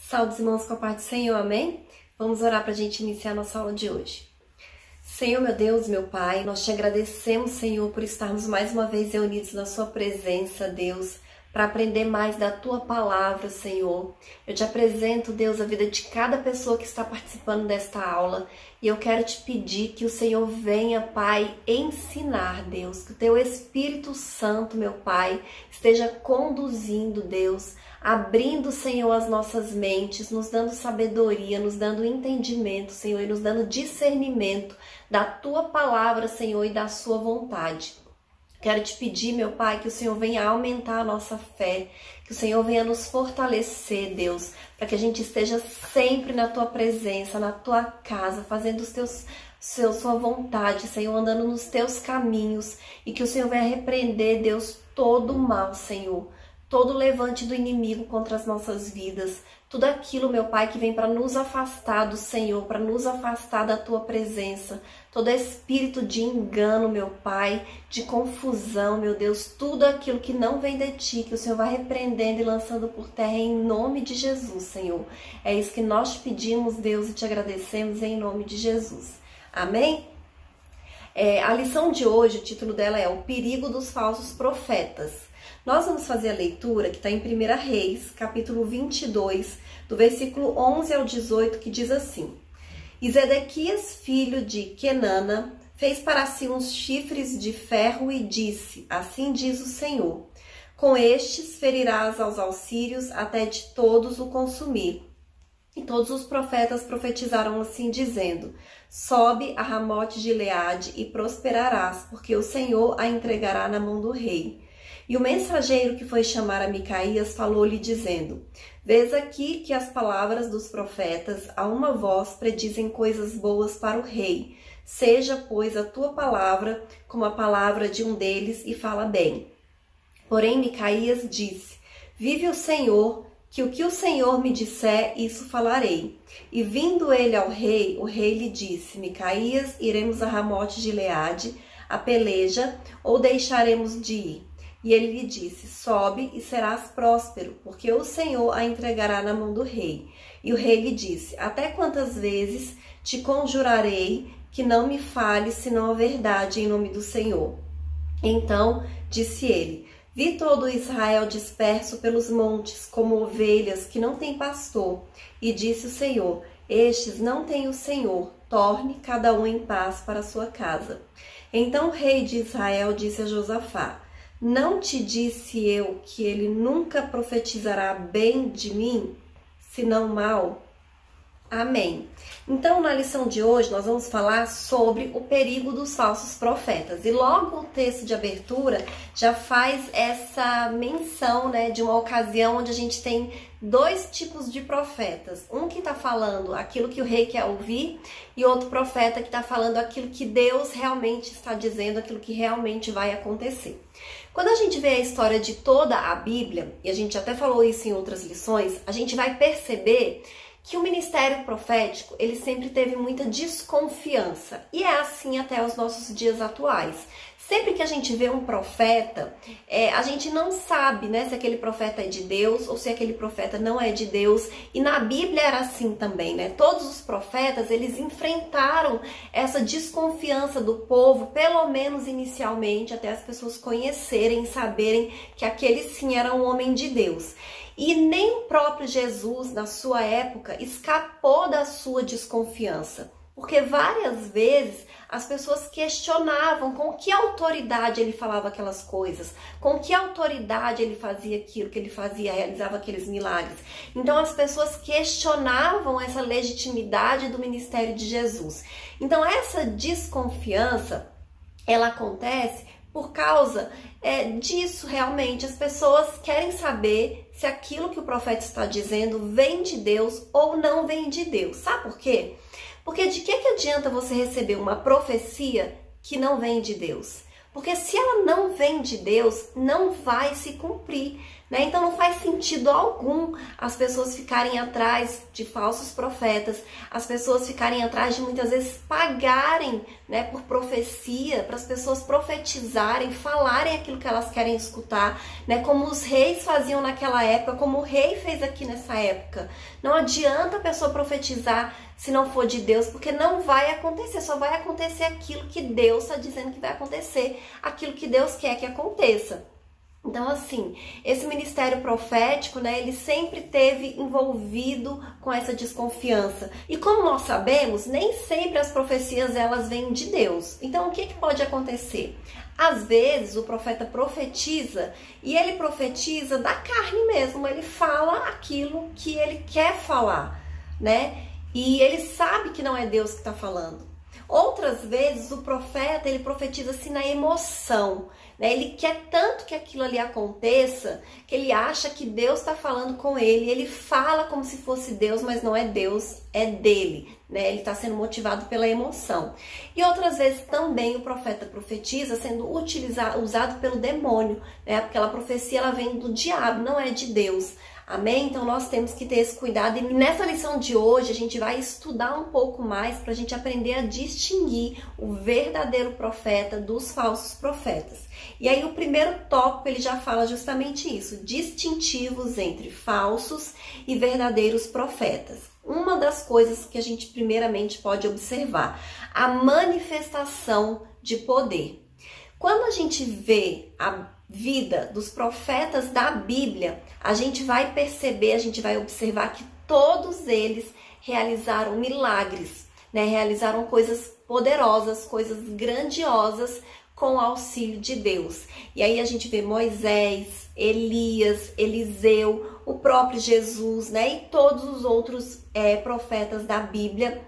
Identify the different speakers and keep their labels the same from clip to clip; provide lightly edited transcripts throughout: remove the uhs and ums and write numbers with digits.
Speaker 1: Salve, irmãos, com a paz do Senhor, amém? Vamos orar para a gente iniciar a nossa aula de hoje. Senhor, meu Deus, meu Pai, nós te agradecemos, Senhor, por estarmos mais uma vez reunidos na sua presença, Deus, para aprender mais da tua palavra, Senhor. Eu te apresento, Deus, a vida de cada pessoa que está participando desta aula e eu quero te pedir que o Senhor venha, Pai, ensinar, Deus, que o teu Espírito Santo, meu Pai, esteja conduzindo, Deus, abrindo, Senhor, as nossas mentes, nos dando sabedoria, nos dando entendimento, Senhor, e nos dando discernimento da tua palavra, Senhor, e da sua vontade. Quero te pedir, meu Pai, que o Senhor venha aumentar a nossa fé, que o Senhor venha nos fortalecer, Deus, para que a gente esteja sempre na tua presença, na tua casa, fazendo sua vontade, Senhor, andando nos teus caminhos, e que o Senhor venha repreender, Deus, todo o mal, Senhor, todo levante do inimigo contra as nossas vidas, tudo aquilo, meu Pai, que vem para nos afastar do Senhor, para nos afastar da tua presença, todo espírito de engano, meu Pai, de confusão, meu Deus, tudo aquilo que não vem de ti, que o Senhor vai repreendendo e lançando por terra em nome de Jesus, Senhor. É isso que nós te pedimos, Deus, e te agradecemos em nome de Jesus. Amém? A lição de hoje, o título dela é O Perigo dos Falsos Profetas. Nós vamos fazer a leitura que está em 1 Reis, capítulo 22, do versículo 11 ao 18, que diz assim: E Zedequias, filho de Kenana, fez para si uns chifres de ferro e disse: Assim diz o Senhor, com estes ferirás aos assírios até de todos o consumir. E todos os profetas profetizaram assim, dizendo: Sobe a Ramote de Gileade e prosperarás, porque o Senhor a entregará na mão do rei. E o mensageiro que foi chamar a Micaías falou-lhe dizendo: Vês aqui que as palavras dos profetas a uma voz predizem coisas boas para o rei. Seja, pois, a tua palavra como a palavra de um deles e fala bem. Porém Micaías disse: Vive o Senhor, que o Senhor me disser, isso falarei. E vindo ele ao rei, o rei lhe disse: Micaías, iremos a Ramote de Gileade, a peleja, ou deixaremos de ir? E ele lhe disse: Sobe e serás próspero, porque o Senhor a entregará na mão do rei. E o rei lhe disse: Até quantas vezes te conjurarei que não me fales senão a verdade em nome do Senhor? Então disse ele: Vi todo Israel disperso pelos montes, como ovelhas que não têm pastor. E disse o Senhor: Estes não têm o Senhor, torne cada um em paz para a sua casa. Então o rei de Israel disse a Josafá: Não te disse eu que ele nunca profetizará bem de mim, senão mal? Amém. Então, na lição de hoje, nós vamos falar sobre o perigo dos falsos profetas. E logo o texto de abertura já faz essa menção, de uma ocasião onde a gente tem dois tipos de profetas. Um que está falando aquilo que o rei quer ouvir e outro profeta que está falando aquilo que Deus realmente está dizendo, aquilo que realmente vai acontecer. Quando a gente vê a história de toda a Bíblia, e a gente até falou isso em outras lições, a gente vai perceber que o ministério profético, ele sempre teve muita desconfiança. E é assim até os nossos dias atuais. Sempre que a gente vê um profeta, a gente não sabe, se aquele profeta é de Deus ou se aquele profeta não é de Deus. E na Bíblia era assim também, Todos os profetas, eles enfrentaram essa desconfiança do povo, pelo menos inicialmente, até as pessoas conhecerem, saberem que aquele sim era um homem de Deus. E nem o próprio Jesus, na sua época, escapou da sua desconfiança. Porque várias vezes as pessoas questionavam com que autoridade ele falava aquelas coisas, com que autoridade ele fazia aquilo que ele fazia, realizava aqueles milagres. Então as pessoas questionavam essa legitimidade do ministério de Jesus. Então essa desconfiança, ela acontece por causa disso realmente. As pessoas querem saber se aquilo que o profeta está dizendo vem de Deus ou não vem de Deus. Sabe por quê? Porque de que adianta você receber uma profecia que não vem de Deus? Porque se ela não vem de Deus, não vai se cumprir. né? Então não faz sentido algum as pessoas ficarem atrás de falsos profetas, as pessoas ficarem atrás de muitas vezes pagarem, né, por profecia, para as pessoas profetizarem, falarem aquilo que elas querem escutar, né? Como os reis faziam naquela época, como o rei fez aqui nessa época. Não adianta a pessoa profetizar se não for de Deus, porque não vai acontecer, só vai acontecer aquilo que Deus está dizendo que vai acontecer, aquilo que Deus quer que aconteça. Então, assim, esse ministério profético, né, ele sempre teve envolvido com essa desconfiança. E como nós sabemos, nem sempre as profecias elas vêm de Deus. Então, o que pode acontecer? Às vezes, o profeta profetiza e ele profetiza da carne mesmo, ele fala aquilo que ele quer falar, né? E ele sabe que não é Deus que está falando. Outras vezes o profeta ele profetiza assim na emoção, né? Ele quer tanto que aquilo ali aconteça que ele acha que Deus está falando com ele. Ele fala como se fosse Deus, mas não é Deus, é dele, né? Ele está sendo motivado pela emoção. E outras vezes também o profeta profetiza sendo usado pelo demônio, né? Aquela profecia ela vem do diabo, não é de Deus. Amém? Então nós temos que ter esse cuidado e nessa lição de hoje a gente vai estudar um pouco mais para a gente aprender a distinguir o verdadeiro profeta dos falsos profetas. E aí o primeiro tópico ele já fala justamente isso, distintivos entre falsos e verdadeiros profetas. Uma das coisas que a gente primeiramente pode observar, a manifestação de poder. Quando a gente vê a vida dos profetas da Bíblia, a gente vai perceber, a gente vai observar que todos eles realizaram milagres, né? Realizaram coisas poderosas, coisas grandiosas com o auxílio de Deus. E aí a gente vê Moisés, Elias, Eliseu, o próprio Jesus, né? E todos os outros profetas da Bíblia,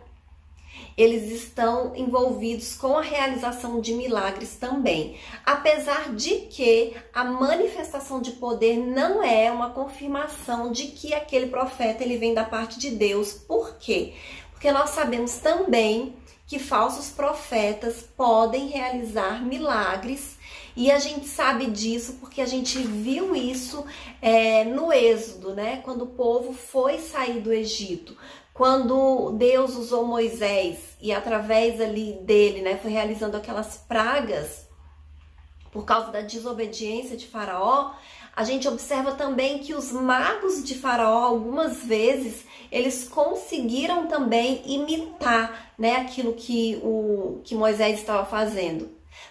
Speaker 1: eles estão envolvidos com a realização de milagres também. Apesar de que a manifestação de poder não é uma confirmação de que aquele profeta ele vem da parte de Deus. Por quê? Porque nós sabemos também que falsos profetas podem realizar milagres e a gente sabe disso porque a gente viu isso no Êxodo, né? Quando o povo foi sair do Egito. Quando Deus usou Moisés e através ali dele, né, foi realizando aquelas pragas por causa da desobediência de Faraó, a gente observa também que os magos de Faraó, algumas vezes, eles conseguiram também imitar, né, aquilo que Moisés estava fazendo.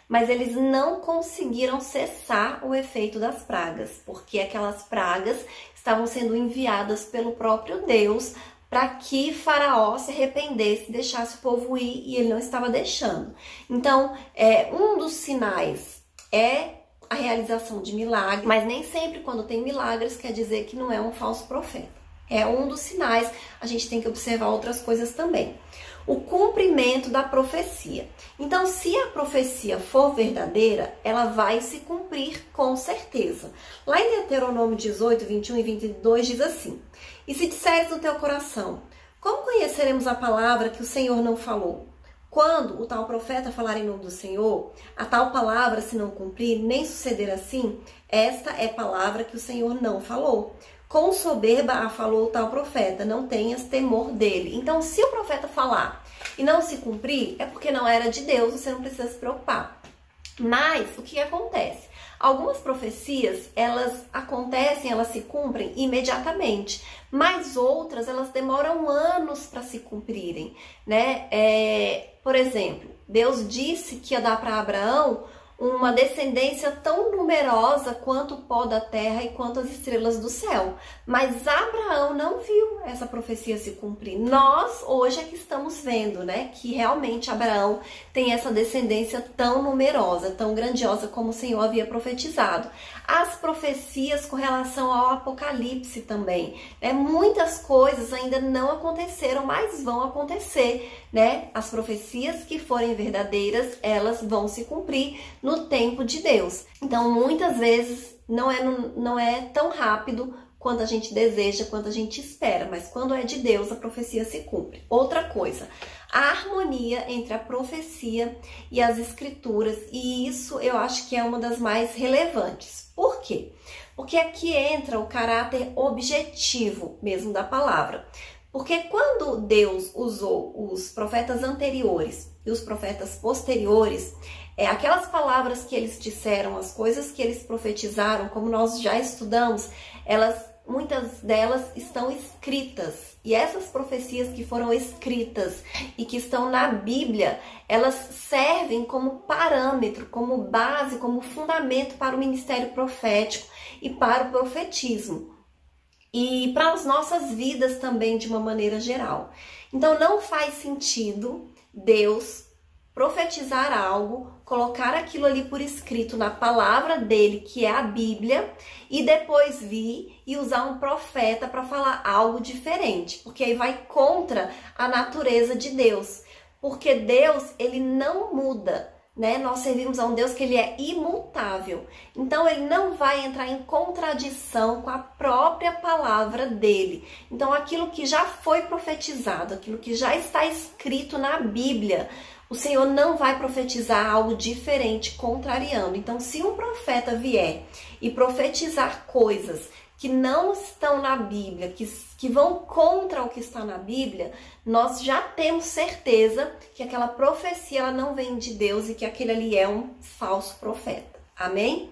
Speaker 1: Mas eles não conseguiram cessar o efeito das pragas, porque aquelas pragas estavam sendo enviadas pelo próprio Deus para que Faraó se arrependesse, deixasse o povo ir, e ele não estava deixando. Então, um dos sinais é a realização de milagres, mas nem sempre quando tem milagres quer dizer que não é um falso profeta. É um dos sinais, a gente tem que observar outras coisas também. O cumprimento da profecia. Então, se a profecia for verdadeira, ela vai se cumprir com certeza. Lá em Deuteronômio 18, 21 e 22 diz assim: e se disseres no teu coração, como conheceremos a palavra que o Senhor não falou? Quando o tal profeta falar em nome do Senhor, a tal palavra se não cumprir, nem suceder assim, esta é palavra que o Senhor não falou. Com soberba a falou o tal profeta, não tenhas temor dele. Então, se o profeta falar e não se cumprir, é porque não era de Deus, você não precisa se preocupar. Mas, o que acontece? Algumas profecias, elas acontecem, elas se cumprem imediatamente, mas outras, elas demoram anos para se cumprirem, né? Por exemplo, Deus disse que ia dar para Abraão uma descendência tão numerosa quanto o pó da terra e quanto as estrelas do céu. Mas Abraão não viu essa profecia se cumprir. Nós hoje é que estamos vendo, né, que realmente Abraão tem essa descendência tão numerosa, tão grandiosa como o Senhor havia profetizado. As profecias com relação ao Apocalipse também, né, muitas coisas ainda não aconteceram, mas vão acontecer, né? As profecias que forem verdadeiras, elas vão se cumprir no tempo de Deus. Então, muitas vezes não é tão rápido quanto a gente deseja, quanto a gente espera, mas quando é de Deus, a profecia se cumpre. Outra coisa, a harmonia entre a profecia e as escrituras, e isso eu acho que é uma das mais relevantes. Por quê? Porque aqui entra o caráter objetivo mesmo da palavra. Porque quando Deus usou os profetas anteriores e os profetas posteriores, aquelas palavras que eles disseram, as coisas que eles profetizaram, como nós já estudamos, muitas delas estão escritas. E essas profecias que foram escritas e que estão na Bíblia, elas servem como parâmetro, como base, como fundamento para o ministério profético e para o profetismo. E para as nossas vidas também, de uma maneira geral. Então, não faz sentido Deus profetizar algo, colocar aquilo ali por escrito na palavra dele, que é a Bíblia, e depois vir e usar um profeta para falar algo diferente, porque aí vai contra a natureza de Deus. Porque Deus, ele não muda, né? Nós servimos a um Deus que ele é imutável. Então, ele não vai entrar em contradição com a própria palavra dele. Então, aquilo que já foi profetizado, aquilo que já está escrito na Bíblia, o Senhor não vai profetizar algo diferente, contrariando. Então, se um profeta vier e profetizar coisas que não estão na Bíblia, que vão contra o que está na Bíblia, nós já temos certeza que aquela profecia ela não vem de Deus e que aquele ali é um falso profeta. Amém?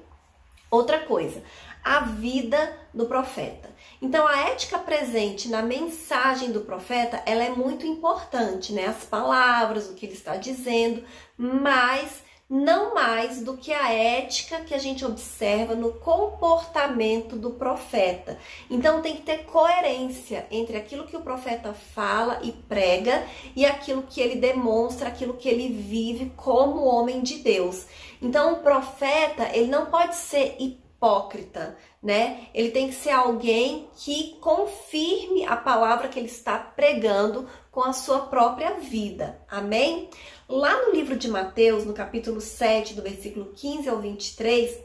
Speaker 1: Outra coisa, a vida do profeta. Então, a ética presente na mensagem do profeta, ela é muito importante, né? As palavras, o que ele está dizendo, mas não mais do que a ética que a gente observa no comportamento do profeta. Então, tem que ter coerência entre aquilo que o profeta fala e prega e aquilo que ele demonstra, aquilo que ele vive como homem de Deus. Então, o profeta, ele não pode ser hipócrita, né? Ele tem que ser alguém que confirme a palavra que ele está pregando com a sua própria vida. Amém? Lá no livro de Mateus, no capítulo 7, do versículo 15 ao 23,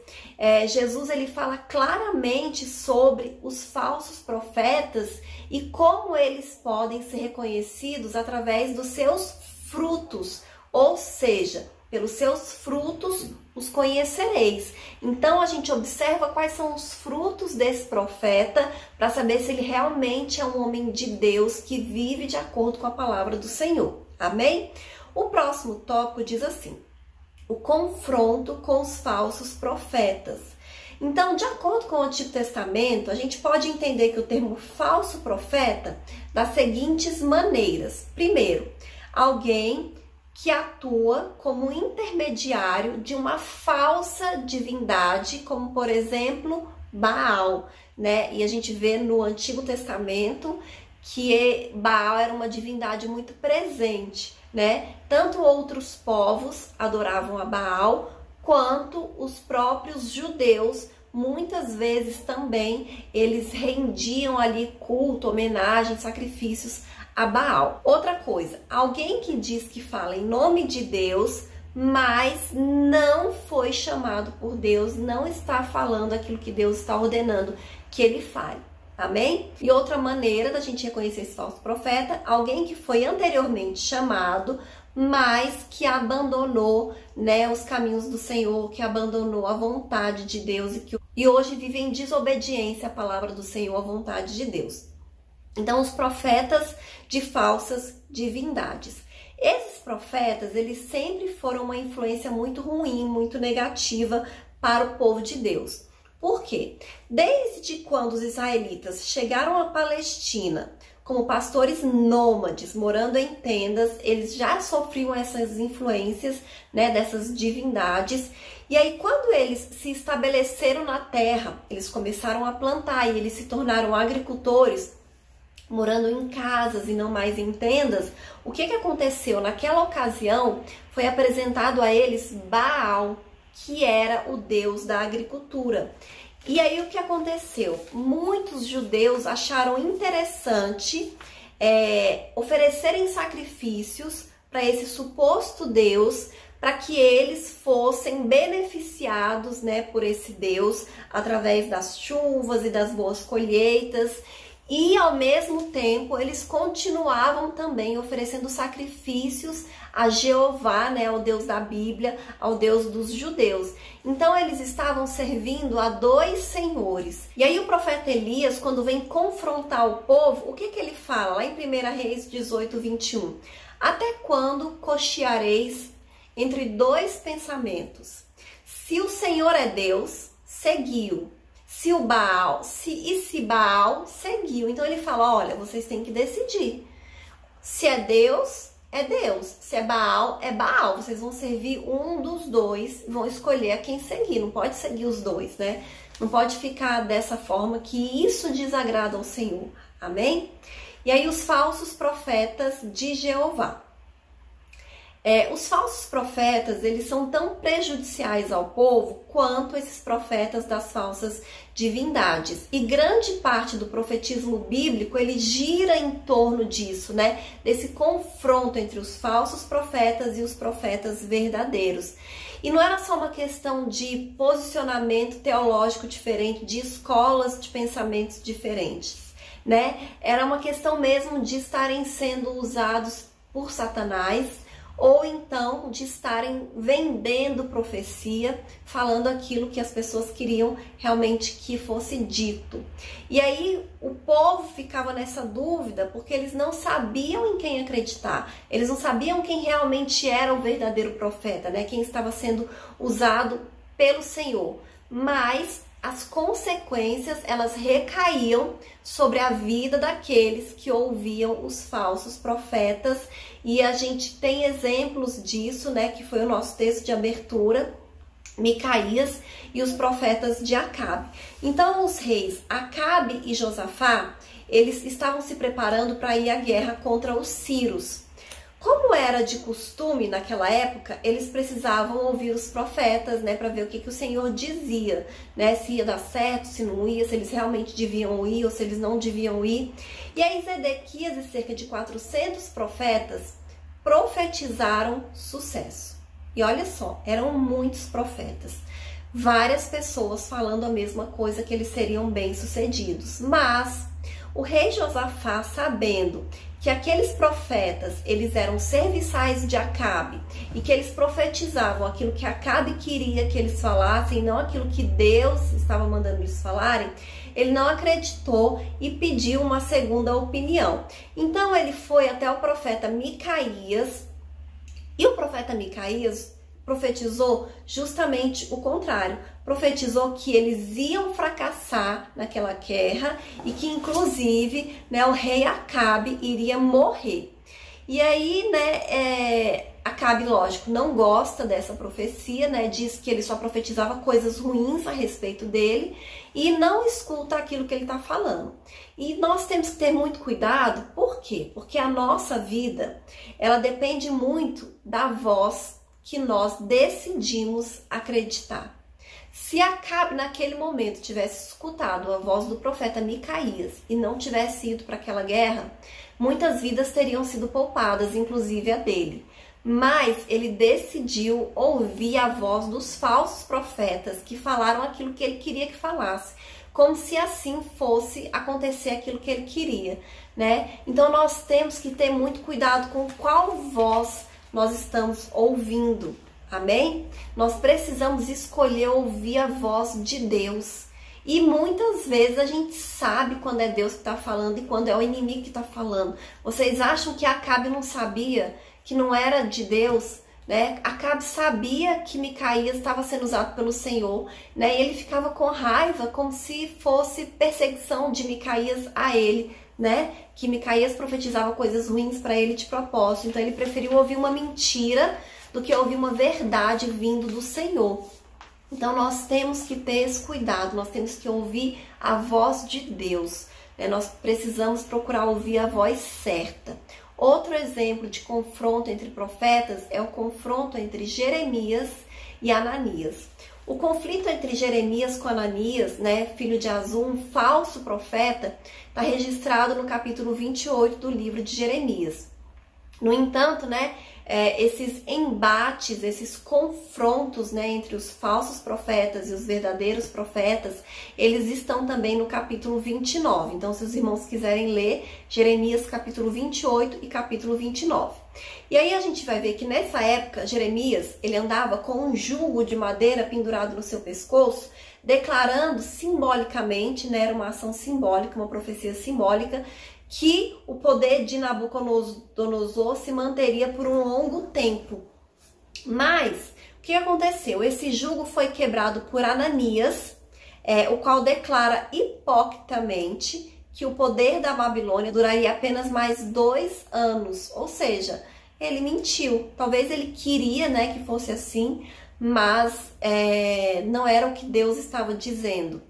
Speaker 1: Jesus ele fala claramente sobre os falsos profetas e como eles podem ser reconhecidos através dos seus frutos, ou seja, pelos seus frutos os conhecereis. Então, a gente observa quais são os frutos desse profeta para saber se ele realmente é um homem de Deus que vive de acordo com a palavra do Senhor. Amém? O próximo tópico diz assim: o confronto com os falsos profetas. Então, de acordo com o Antigo Testamento, a gente pode entender que o termo falso profeta das seguintes maneiras. Primeiro, alguém que atua como intermediário de uma falsa divindade, como por exemplo Baal, né? E a gente vê no Antigo Testamento que Baal era uma divindade muito presente, né? Tanto outros povos adoravam a Baal, quanto os próprios judeus, muitas vezes também eles rendiam ali culto, homenagem, sacrifícios a Baal. Outra coisa, alguém que diz que fala em nome de Deus, mas não foi chamado por Deus, não está falando aquilo que Deus está ordenando que ele fale. Amém? E outra maneira da gente reconhecer esse falso profeta, alguém que foi anteriormente chamado, mas que abandonou, né, os caminhos do Senhor, que abandonou a vontade de Deus e hoje vive em desobediência à palavra do Senhor, à vontade de Deus. Então, os profetas de falsas divindades. Esses profetas, eles sempre foram uma influência muito ruim, muito negativa para o povo de Deus. Por quê? Desde quando os israelitas chegaram à Palestina como pastores nômades, morando em tendas, eles já sofriam essas influências, né, dessas divindades. E aí, quando eles se estabeleceram na terra, eles começaram a plantar e eles se tornaram agricultores, morando em casas e não mais em tendas. O que aconteceu? Naquela ocasião, foi apresentado a eles Baal, que era o deus da agricultura. E aí, o que aconteceu? Muitos judeus acharam interessante oferecerem sacrifícios para esse suposto deus, para que eles fossem beneficiados, né, por esse deus, através das chuvas e das boas colheitas. E ao mesmo tempo eles continuavam também oferecendo sacrifícios a Jeová, né, ao Deus da Bíblia, ao Deus dos judeus. Então eles estavam servindo a dois senhores. E aí o profeta Elias, quando vem confrontar o povo, o que ele fala? Lá em 1 Reis 18, 21. Até quando cocheareis entre dois pensamentos? Se o Senhor é Deus, seguiu. Se Baal seguiu. Então ele fala, olha, vocês têm que decidir. Se é Deus, é Deus. Se é Baal, é Baal. Vocês vão servir um dos dois, vão escolher a quem seguir. Não pode seguir os dois, né? Não pode ficar dessa forma, que isso desagrada ao Senhor. Amém? E aí os falsos profetas de Jeová. Os falsos profetas, eles são tão prejudiciais ao povo quanto esses profetas das falsas divindades. E grande parte do profetismo bíblico, ele gira em torno disso, né? Desse confronto entre os falsos profetas e os profetas verdadeiros. E não era só uma questão de posicionamento teológico diferente, de escolas de pensamentos diferentes, né? Era uma questão mesmo de estarem sendo usados por Satanás, ou então de estarem vendendo profecia, falando aquilo que as pessoas queriam realmente que fosse dito. E aí o povo ficava nessa dúvida, porque eles não sabiam em quem acreditar, eles não sabiam quem realmente era o verdadeiro profeta, né? Quem estava sendo usado pelo Senhor. Mas as consequências, elas recaíam sobre a vida daqueles que ouviam os falsos profetas, e a gente tem exemplos disso, né, que foi o nosso texto de abertura, Micaías e os profetas de Acabe. Então os reis Acabe e Josafá, eles estavam se preparando para ir à guerra contra os sírios. Como era de costume naquela época, eles precisavam ouvir os profetas, né, para ver o que o Senhor dizia, né, se ia dar certo, se não ia, se eles realmente deviam ir ou se eles não deviam ir. E aí Zedequias e cerca de 400 profetas profetizaram sucesso. E olha só, eram muitos profetas. Várias pessoas falando a mesma coisa, que eles seriam bem-sucedidos. Mas o rei Josafá, sabendo que aqueles profetas, eles eram serviçais de Acabe e que eles profetizavam aquilo que Acabe queria que eles falassem, não aquilo que Deus estava mandando eles falarem, ele não acreditou e pediu uma segunda opinião. Então ele foi até o profeta Micaías, e o profeta Micaías profetizou justamente o contrário. Profetizou que eles iam fracassar naquela guerra e que, inclusive, né, o rei Acabe iria morrer. E aí, né, Acabe, lógico, não gosta dessa profecia, né, diz que ele só profetizava coisas ruins a respeito dele e não escuta aquilo que ele está falando. E nós temos que ter muito cuidado, por quê? Porque a nossa vida, ela depende muito da voz que nós decidimos acreditar. Se Acabe naquele momento tivesse escutado a voz do profeta Micaías e não tivesse ido para aquela guerra, muitas vidas teriam sido poupadas, inclusive a dele. Mas ele decidiu ouvir a voz dos falsos profetas que falaram aquilo que ele queria que falasse, como se assim fosse acontecer aquilo que ele queria, né? Então nós temos que ter muito cuidado com qual voz nós estamos ouvindo, amém? Nós precisamos escolher ouvir a voz de Deus. E muitas vezes a gente sabe quando é Deus que está falando e quando é o inimigo que está falando. Vocês acham que Acabe não sabia que não era de Deus, né? Acabe sabia que Micaías estava sendo usado pelo Senhor, né? E ele ficava com raiva, como se fosse perseguição de Micaías a ele, né? Que Micaías profetizava coisas ruins para ele de propósito. Então ele preferiu ouvir uma mentira do que ouvir uma verdade vindo do Senhor. Então nós temos que ter esse cuidado, nós temos que ouvir a voz de Deus, né? Nós precisamos procurar ouvir a voz certa. Outro exemplo de confronto entre profetas é o confronto entre Jeremias e Ananias. O conflito entre Jeremias com Ananias, né, filho de Azul, um falso profeta, está registrado no capítulo 28 do livro de Jeremias. No entanto, né, esses embates, esses confrontos, né, entre os falsos profetas e os verdadeiros profetas, eles estão também no capítulo 29. Então, se os irmãos quiserem ler, Jeremias capítulo 28 e capítulo 29. E aí a gente vai ver que nessa época, Jeremias, ele andava com um jugo de madeira pendurado no seu pescoço, declarando simbolicamente, né, era uma ação simbólica, uma profecia simbólica, que o poder de Nabucodonosor se manteria por um longo tempo. Mas, o que aconteceu? Esse jugo foi quebrado por Ananias, o qual declara hipocritamente que o poder da Babilônia duraria apenas mais 2 anos. Ou seja, ele mentiu. Talvez ele queria, né, que fosse assim, mas não era o que Deus estava dizendo.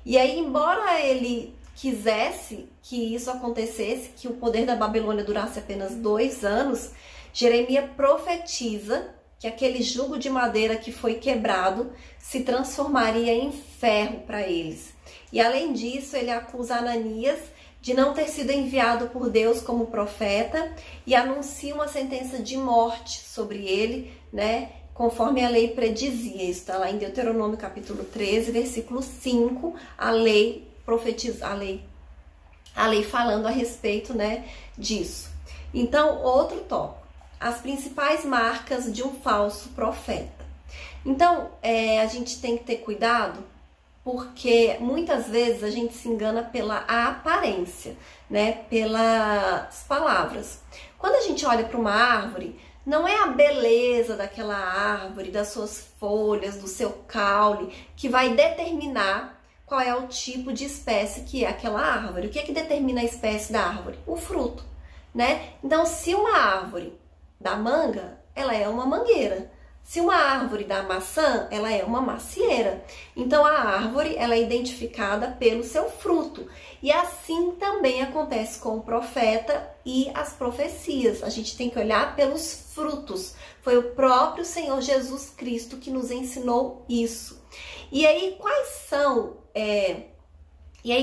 Speaker 1: E aí, embora ele quisesse que isso acontecesse, que o poder da Babilônia durasse apenas 2 anos, Jeremias profetiza que aquele jugo de madeira que foi quebrado se transformaria em ferro para eles. E além disso, ele acusa Ananias de não ter sido enviado por Deus como profeta e anuncia uma sentença de morte sobre ele, né? Conforme a lei predizia. Isso está lá em Deuteronômio capítulo 13, versículo 5, a lei falando a respeito, né, disso. Então, outro tópico, as principais marcas de um falso profeta. Então, a gente tem que ter cuidado, porque muitas vezes a gente se engana pela aparência, né, pelas palavras. Quando a gente olha para uma árvore, não é a beleza daquela árvore, das suas folhas, do seu caule, que vai determinar qual é o tipo de espécie que é aquela árvore. O que é que determina a espécie da árvore? O fruto, né? Então, se uma árvore dá manga, ela é uma mangueira. Se uma árvore dá maçã, ela é uma macieira. Então, a árvore, ela é identificada pelo seu fruto. E assim também acontece com o profeta e as profecias. A gente tem que olhar pelos frutos. Foi o próprio Senhor Jesus Cristo que nos ensinou isso. E aí,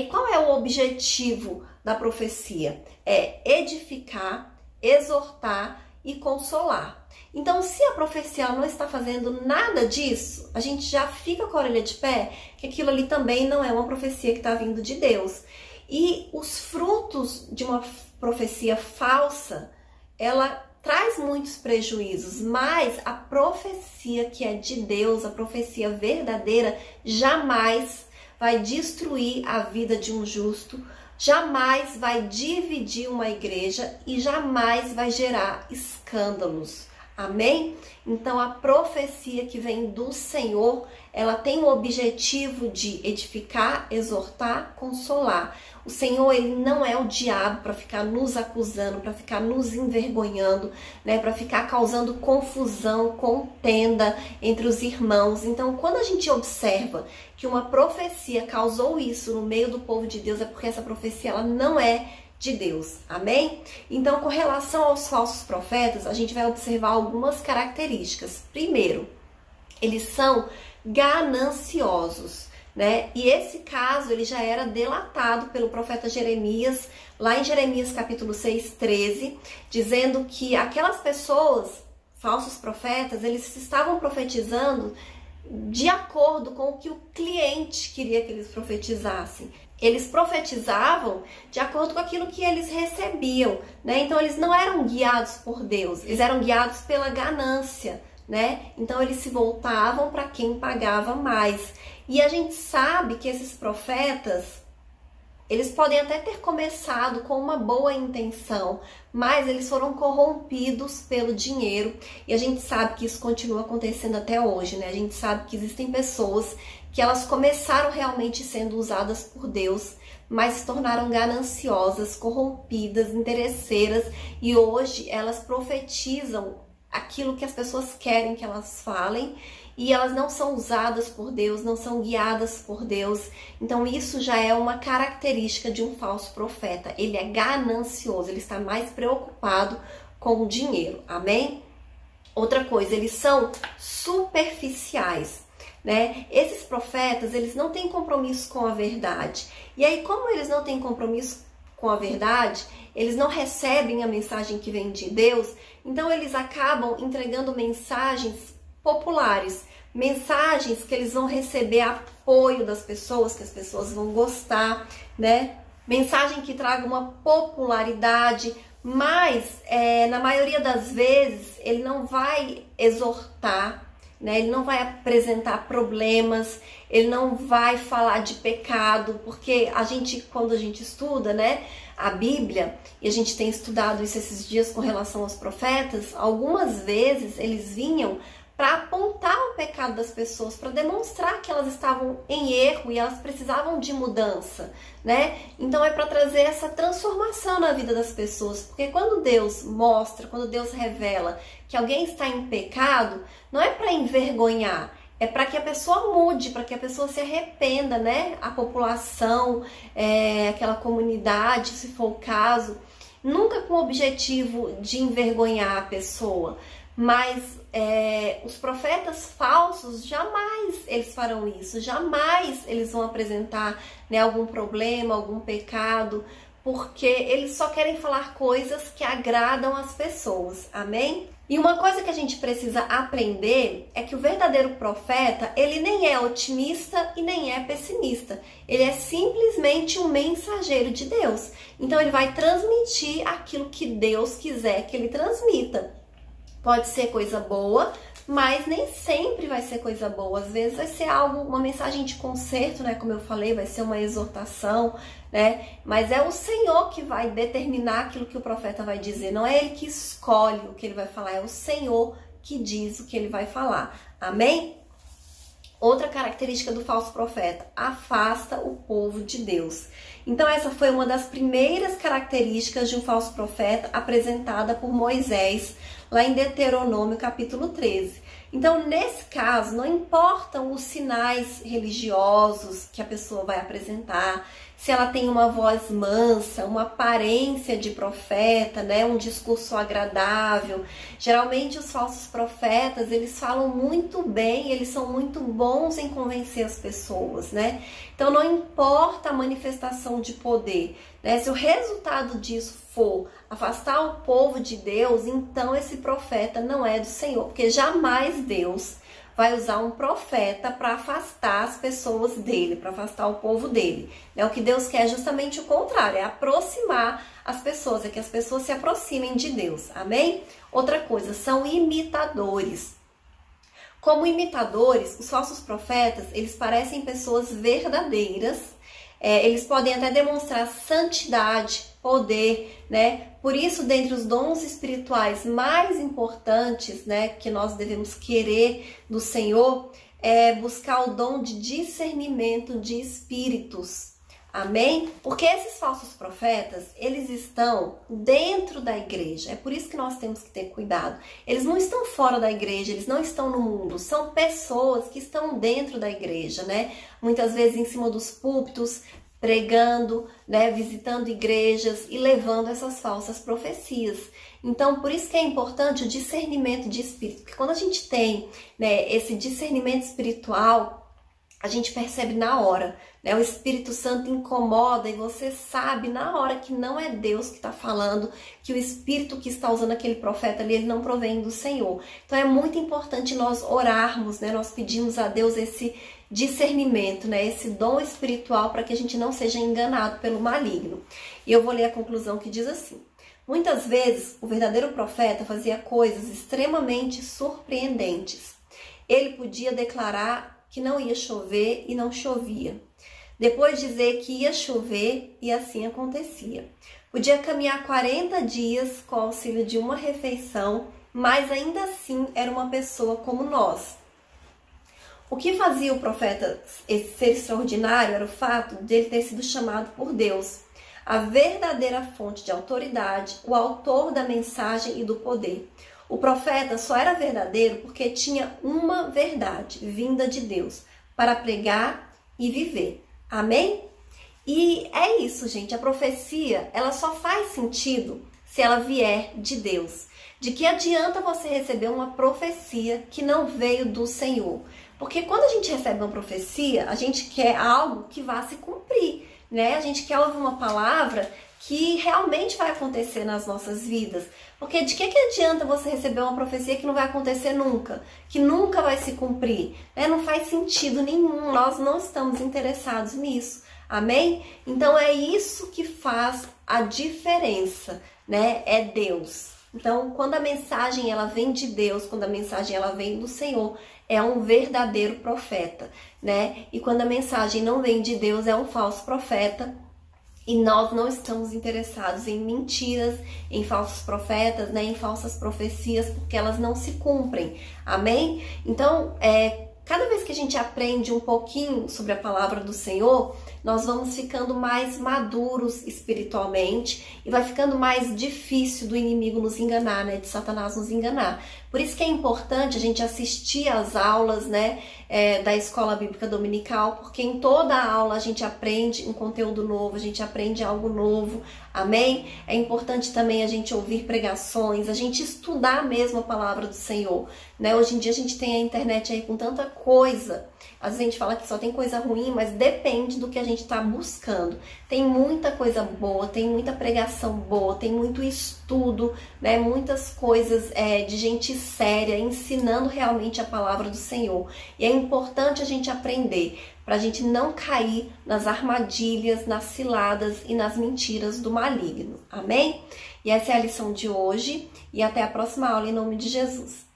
Speaker 1: qual é o objetivo da profecia? É edificar, exortar e consolar. Então, se a profecia não está fazendo nada disso, a gente já fica com a orelha de pé, que aquilo ali também não é uma profecia que está vindo de Deus. E os frutos de uma profecia falsa, ela traz muitos prejuízos, mas a profecia que é de Deus, a profecia verdadeira, jamais vai destruir a vida de um justo, jamais vai dividir uma igreja e jamais vai gerar escândalos. Amém? Então, a profecia que vem do Senhor, ela tem o objetivo de edificar, exortar, consolar. O Senhor, ele não é o diabo para ficar nos acusando, para ficar nos envergonhando, né? Para ficar causando confusão, contenda entre os irmãos. Então, quando a gente observa que uma profecia causou isso no meio do povo de Deus, é porque essa profecia ela não é de Deus, amém? Então, com relação aos falsos profetas, a gente vai observar algumas características. Primeiro, eles são gananciosos, né? E esse caso, ele já era delatado pelo profeta Jeremias, lá em Jeremias capítulo 6, 13, dizendo que aquelas pessoas, falsos profetas, eles estavam profetizando de acordo com o que o cliente queria que eles profetizassem. Eles profetizavam de acordo com aquilo que eles recebiam, né? Então, eles não eram guiados por Deus, eles eram guiados pela ganância, né? Então, eles se voltavam para quem pagava mais. E a gente sabe que esses profetas, eles podem até ter começado com uma boa intenção, mas eles foram corrompidos pelo dinheiro. E a gente sabe que isso continua acontecendo até hoje, né? A gente sabe que existem pessoas que elas começaram realmente sendo usadas por Deus, mas se tornaram gananciosas, corrompidas, interesseiras, e hoje elas profetizam aquilo que as pessoas querem que elas falem, e elas não são usadas por Deus, não são guiadas por Deus. Então isso já é uma característica de um falso profeta. Ele é ganancioso, ele está mais preocupado com o dinheiro, amém? Outra coisa, eles são superficiais, né? Esses profetas, eles não têm compromisso com a verdade. E aí, como eles não têm compromisso com a verdade, eles não recebem a mensagem que vem de Deus, então eles acabam entregando mensagens populares, mensagens que eles vão receber apoio das pessoas, que as pessoas vão gostar, né? Mensagem que traga uma popularidade, mas na maioria das vezes ele não vai exortar, né? Ele não vai apresentar problemas, ele não vai falar de pecado, porque quando a gente estuda, né, a Bíblia, e a gente tem estudado isso esses dias com relação aos profetas, algumas vezes eles vinham para apontar o pecado das pessoas, para demonstrar que elas estavam em erro e elas precisavam de mudança, né? Então é para trazer essa transformação na vida das pessoas, porque quando Deus mostra, quando Deus revela que alguém está em pecado, não é para envergonhar, é para que a pessoa mude, para que a pessoa se arrependa, né? A população, aquela comunidade, se for o caso, nunca com o objetivo de envergonhar a pessoa, mas os profetas falsos jamais eles farão isso, jamais eles vão apresentar, né, algum problema, algum pecado, porque eles só querem falar coisas que agradam as pessoas, amém? E uma coisa que a gente precisa aprender é que o verdadeiro profeta, ele nem é otimista e nem é pessimista, ele é simplesmente um mensageiro de Deus, então ele vai transmitir aquilo que Deus quiser que ele transmita. Pode ser coisa boa, mas nem sempre vai ser coisa boa. Às vezes vai ser uma mensagem de conserto, né? Como eu falei, vai ser uma exortação, né? Mas é o Senhor que vai determinar aquilo que o profeta vai dizer. Não é ele que escolhe o que ele vai falar, é o Senhor que diz o que ele vai falar. Amém? Outra característica do falso profeta, afasta o povo de Deus. Então essa foi uma das primeiras características de um falso profeta apresentada por Moisés, lá em Deuteronômio capítulo 13. Então nesse caso, não importam os sinais religiosos que a pessoa vai apresentar, se ela tem uma voz mansa, uma aparência de profeta, né, um discurso agradável. Geralmente os falsos profetas, eles falam muito bem, eles são muito bons em convencer as pessoas, né? Então não importa a manifestação de poder, né? Se o resultado disso for afastar o povo de Deus, então esse profeta não é do Senhor, porque jamais Deus vai usar um profeta para afastar as pessoas dele, para afastar o povo dele. O que Deus quer é justamente o contrário, é aproximar as pessoas, é que as pessoas se aproximem de Deus, amém? Outra coisa, são imitadores. Como imitadores, os falsos profetas, eles parecem pessoas verdadeiras, eles podem até demonstrar santidade, poder, né? Por isso, dentre os dons espirituais mais importantes, né, que nós devemos querer do Senhor, é buscar o dom de discernimento de espíritos. Amém? Porque esses falsos profetas, eles estão dentro da igreja. É por isso que nós temos que ter cuidado. Eles não estão fora da igreja, eles não estão no mundo. São pessoas que estão dentro da igreja, né? Muitas vezes em cima dos púlpitos, pregando, né, visitando igrejas e levando essas falsas profecias. Então, por isso que é importante o discernimento de espírito, porque quando a gente tem, né, esse discernimento espiritual, a gente percebe na hora, né, o Espírito Santo incomoda e você sabe na hora que não é Deus que está falando, que o Espírito que está usando aquele profeta ali, ele não provém do Senhor. Então é muito importante nós orarmos, né, nós pedimos a Deus esse discernimento, né, esse dom espiritual para que a gente não seja enganado pelo maligno. E eu vou ler a conclusão que diz assim: muitas vezes o verdadeiro profeta fazia coisas extremamente surpreendentes. Ele podia declarar que não ia chover e não chovia. Depois dizer que ia chover e assim acontecia. Podia caminhar 40 dias com o auxílio de uma refeição, mas ainda assim era uma pessoa como nós. O que fazia o profeta ser extraordinário era o fato de ele ter sido chamado por Deus, a verdadeira fonte de autoridade, o autor da mensagem e do poder. O profeta só era verdadeiro porque tinha uma verdade vinda de Deus para pregar e viver. Amém? E é isso, gente. A profecia, ela só faz sentido se ela vier de Deus. De que adianta você receber uma profecia que não veio do Senhor? Porque quando a gente recebe uma profecia, a gente quer algo que vá se cumprir, né? A gente quer ouvir uma palavra que realmente vai acontecer nas nossas vidas. Porque de que adianta você receber uma profecia que não vai acontecer nunca? Que nunca vai se cumprir? Né? Não faz sentido nenhum, nós não estamos interessados nisso. Amém? Então é isso que faz a diferença, né? É Deus. Então, quando a mensagem ela vem de Deus, quando a mensagem ela vem do Senhor, é um verdadeiro profeta, né? E quando a mensagem não vem de Deus, é um falso profeta. E nós não estamos interessados em mentiras, em falsos profetas, né, em falsas profecias, porque elas não se cumprem. Amém? Então, cada vez que a gente aprende um pouquinho sobre a palavra do Senhor, nós vamos ficando mais maduros espiritualmente e vai ficando mais difícil do inimigo nos enganar, né, de Satanás nos enganar. Por isso que é importante a gente assistir às aulas, né, da Escola Bíblica Dominical, porque em toda a aula a gente aprende um conteúdo novo, a gente aprende algo novo, amém? É importante também a gente ouvir pregações, a gente estudar mesmo a palavra do Senhor, né? Hoje em dia a gente tem a internet aí com tanta coisa, às vezes a gente fala que só tem coisa ruim, mas depende do que a gente está buscando. Tem muita coisa boa, tem muita pregação boa, tem muito estudo, né? Muitas coisas de gente séria, ensinando realmente a palavra do Senhor. E é importante a gente aprender, para a gente não cair nas armadilhas, nas ciladas e nas mentiras do maligno. Amém? E essa é a lição de hoje, e até a próxima aula em nome de Jesus.